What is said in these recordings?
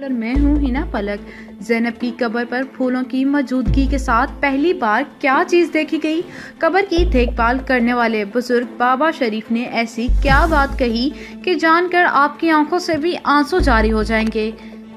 मैं हूँ हिना पलक। ज़ैनब की कब्र पर फूलों की मौजूदगी के साथ पहली बार क्या चीज़ देखी गई? कब्र की देखभाल करने वाले बुजुर्ग बाबा शरीफ ने ऐसी क्या बात कही कि जानकर आपकी आंखों से भी आंसू जारी हो जाएंगे।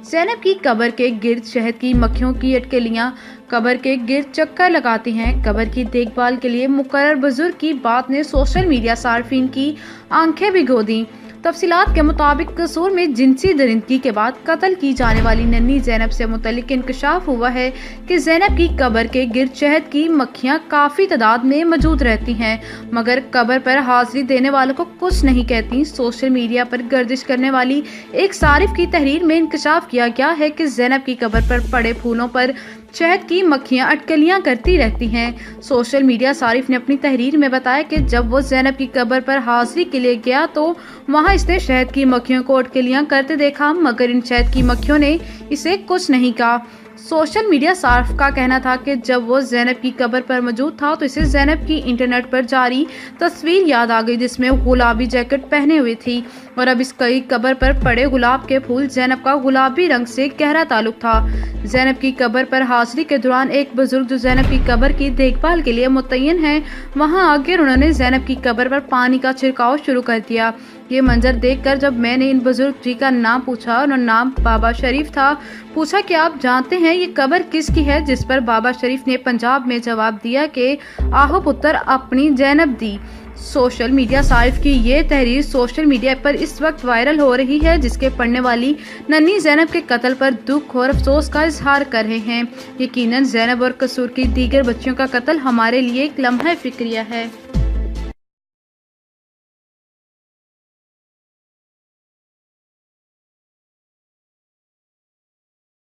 ज़ैनब की कब्र के गिर्द शहद की मक्खियों की अटकलियां कब्र के गिर्द चक्कर लगाती हैं। कब्र की देखभाल के लिए मुकर्रर बुजुर्ग की बात ने सोशल मीडिया सार्फिन की आंखें भिगो दी। तफसीलात के मुताबिक कसूर में जिनसी दरिंदगी के बाद कत्ल की जाने वाली नन्ही ज़ैनब से मुतल्लिक इंकशाफ हुआ है कि ज़ैनब की कब्र के गिर्द शहद की मक्खियां काफ़ी तादाद में मौजूद रहती हैं, मगर कब्र पर हाजिरी देने वालों को कुछ नहीं कहती। सोशल मीडिया पर गर्दिश करने वाली एक सारिफ की तहरीर में इंकशाफ किया गया है कि ज़ैनब की कब्र पर पड़े फूलों पर शहद की मक्खियां अटकलियां करती रहती हैं। सोशल मीडिया सारिफ ने अपनी तहरीर में बताया कि जब वो ज़ैनब की कब्र पर हाजिरी के लिए गया तो वहां इसने शहद की मक्खियों को अटकलियां करते देखा, मगर इन शहद की मक्खियों ने इसे कुछ नहीं कहा। सोशल मीडिया सार्फ का कहना था कि जब वो ज़ैनब की कब्र पर मौजूद था तो इसे ज़ैनब की इंटरनेट पर जारी तस्वीर याद आ गई जिसमें गुलाबी जैकेट पहने हुई थी और अब इसकी कब्र पर पड़े गुलाब के फूल ज़ैनब का गुलाबी रंग से गहरा ताल्लुक था। ज़ैनब की कब्र पर हाजिरी के दौरान एक बुजुर्ग जो ज़ैनब की कब्र की देखभाल के लिए मुतय्यन है वहां आकर उन्होंने ज़ैनब की कब्र पर पानी का छिड़काव शुरू कर दिया। ये मंजर देखकर जब मैंने इन बुजुर्ग जी का नाम पूछा, उनका नाम बाबा शरीफ था, पूछा कि आप जानते हैं ये कब्र किसकी है, जिस पर बाबा शरीफ ने पंजाब में जवाब दिया कि आहो पुत्र अपनी ज़ैनब दी। सोशल मीडिया सारिफ की ये तहरीर सोशल मीडिया पर इस वक्त वायरल हो रही है, जिसके पढ़ने वाली नन्ही ज़ैनब के कत्ल पर दुख और अफसोस का इजहार कर रहे हैं। यकीनन ज़ैनब और कसूर की दीगर बच्चियों का कत्ल हमारे लिए एक लम्हा फिक्रिया है।